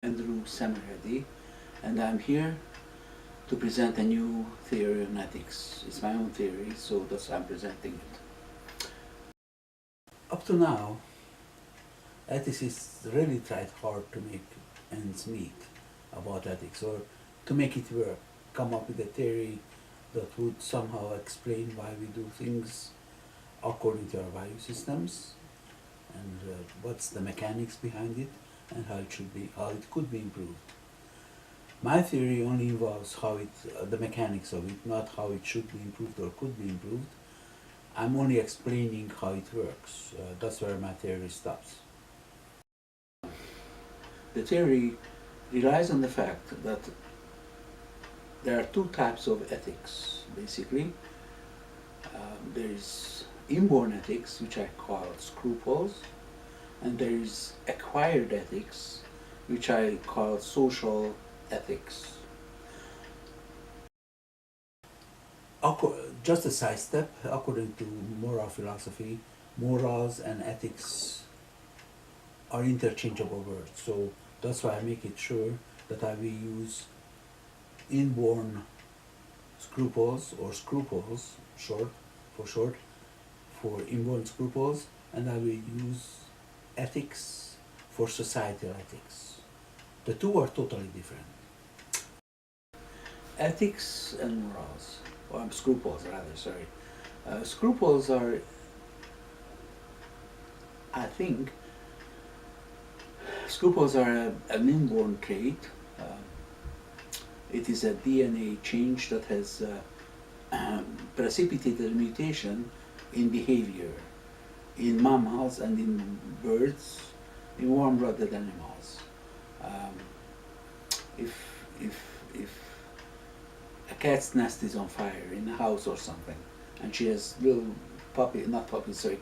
Andrew Samaradi, and I'm here to present a new theory on ethics. It's my own theory, so that's why I'm presenting it. Up to now, ethicists really tried hard to make ends meet about ethics, or to make it work, come up with a theory that would somehow explain why we do things according to our value systems, and what's the mechanics behind it, and how it could be improved. My theory only involves the mechanics of it, not how it should be improved or could be improved. I'm only explaining how it works. That's where my theory stops. The theory relies on the fact that there are two types of ethics, basically. There is inborn ethics, which I call scruples, and there is acquired ethics, which I call social ethics. Just a side step, according to moral philosophy, morals and ethics are interchangeable words. So that's why I make it sure that I will use inborn scruples or scruples for inborn scruples, and I will use ethics for societal ethics. The two are totally different. Ethics and morals, or scruples rather, sorry. Scruples are, I think, scruples are an inborn trait. It is a DNA change that has precipitated a mutation in behavior in mammals and in birds, in warm-blooded animals. Um, if a cat's nest is on fire in a house or something, and she has little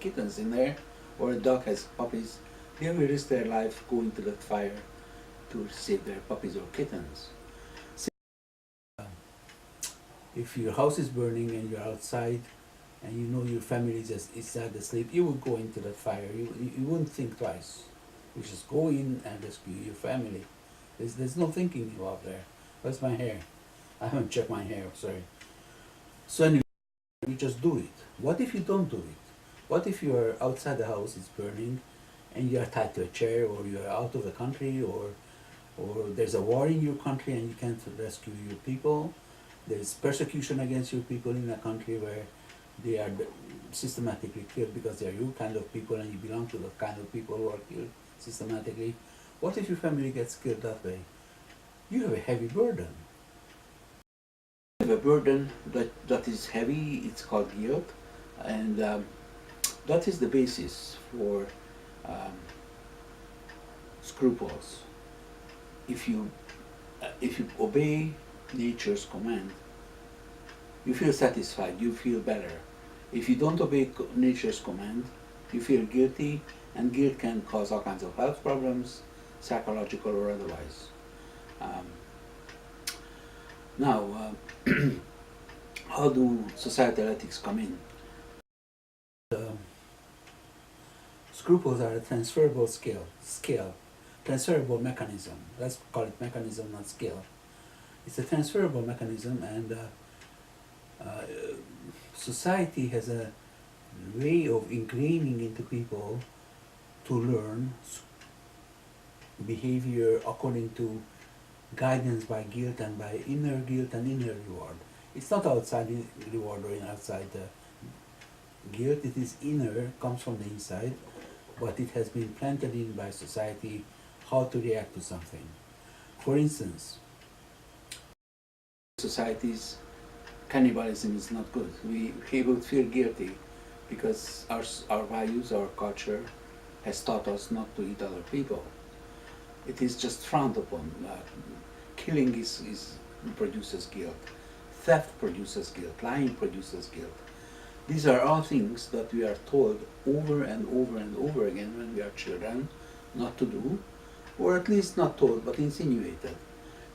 kittens in there, or a dog has puppies, they will risk their life going to that fire to save their puppies or kittens. If your house is burning and you're outside and you know your family is inside asleep, you would go into that fire. You wouldn't think twice. You just go in and rescue your family. There's no thinking involved there. Where's my hair? I haven't checked my hair, sorry. So anyway, you just do it. What if you don't do it? What if you are outside the house, it's burning, and you are tied to a chair, or you are out of the country, or there's a war in your country and you can't rescue your people? There's persecution against your people in a country where they are systematically killed because they are your kind of people and you belong to the kind of people who are killed systematically. What if your family gets killed that way? You have a heavy burden. You have a burden that is heavy, it's called guilt, and that is the basis for scruples. If you obey nature's command, you feel satisfied, you feel better. If you don't obey nature's command, you feel guilty, and guilt can cause all kinds of health problems, psychological or otherwise. Now, how do societal ethics come in? Scruples are a transferable transferable mechanism. Let's call it mechanism, not skill. It's a transferable mechanism, and society has a way of ingraining into people to learn behavior according to guidance by guilt and by inner guilt and inner reward. It's not outside reward or outside guilt, it is inner, comes from the inside, but it has been planted in by society how to react to something. For instance, societies, cannibalism is not good. We would feel guilty because our values, our culture has taught us not to eat other people. It is just frowned upon. Killing produces guilt. Theft produces guilt. Lying produces guilt. These are all things that we are told over and over and over again when we are children not to do, or at least not told but insinuated.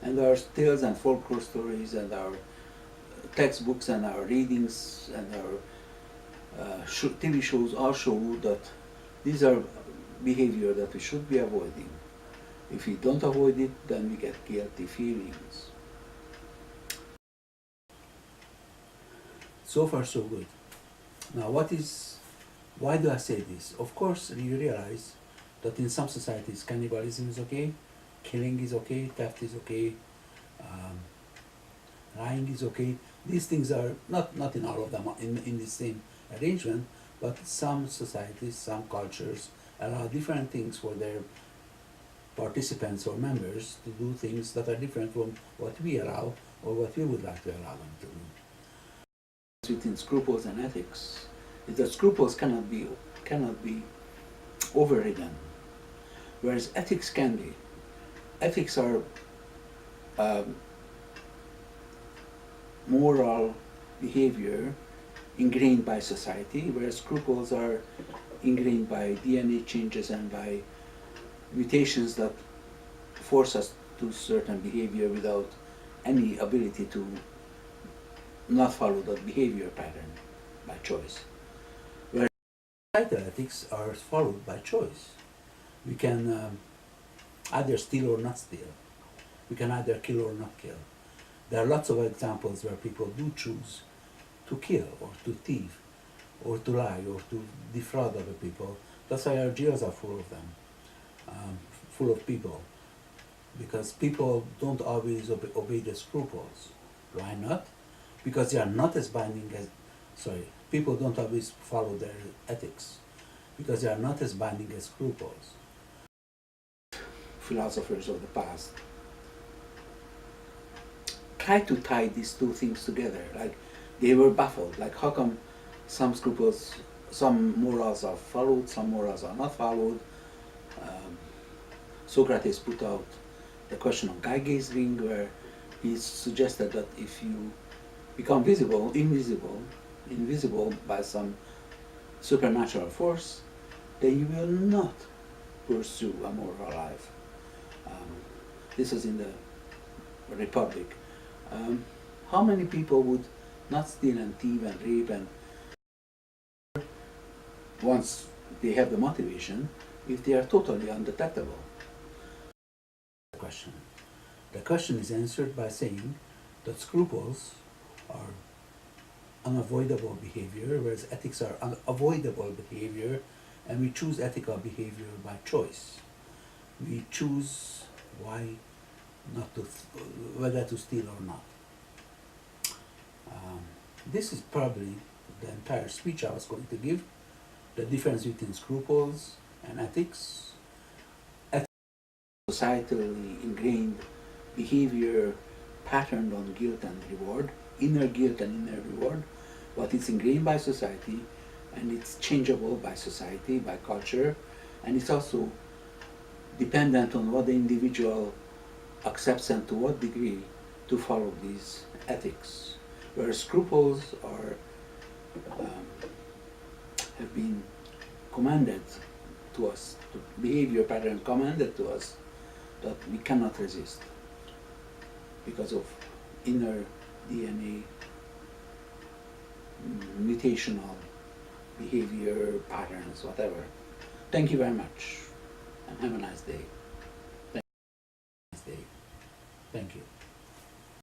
And our tales and folklore stories and our textbooks and our readings and our TV shows all show that these are behavior that we should be avoiding. If we don't avoid it, then we get guilty feelings. So far, so good. Now, why do I say this? Of course, you realize that in some societies, cannibalism is okay, killing is okay, theft is okay, um, lying is okay. These things are not in all of them in the same arrangement, but some societies, some cultures allow different things for their participants or members to do things that are different from what we allow or what we would like to allow them to do. Between scruples and ethics is that scruples cannot be overridden, whereas ethics can be. Ethics are moral behavior ingrained by society, whereas scruples are ingrained by DNA changes and by mutations that force us to certain behavior without any ability to not follow that behavior pattern by choice. Whereas societal ethics are followed by choice. We can either steal or not steal. We can either kill or not kill. There are lots of examples where people do choose to kill or to thieve or to lie or to defraud other people. That's why our jails are full of them, full of people, because people don't always obey the scruples. Why not? Because they are not as binding as, people don't always follow their ethics because they are not as binding as scruples. Philosophers of the past try to tie these two things together. Like, they were baffled. Like, how come some scruples, some morals are followed, some morals are not followed? Socrates put out the question of guy gazing, where he suggested that if you become invisible by some supernatural force, then you will not pursue a moral life. This is in the Republic. How many people would not steal and thieve and rape and once they have the motivation if they are totally undetectable? The question is answered by saying that scruples are unavoidable behavior, whereas ethics are unavoidable behavior, and we choose ethical behavior by choice. We choose whether to steal or not. This is probably the entire speech I was going to give. The difference between scruples and ethics. Societally ingrained behavior patterned on guilt and reward, inner guilt and inner reward, but it's ingrained by society and it's changeable by society, by culture, and it's also dependent on what the individual accepts and to what degree to follow these ethics. Whereas scruples have been commanded to us, behavior pattern commanded to us that we cannot resist because of inner DNA mutational behavior patterns, whatever. Thank you very much and have a nice day.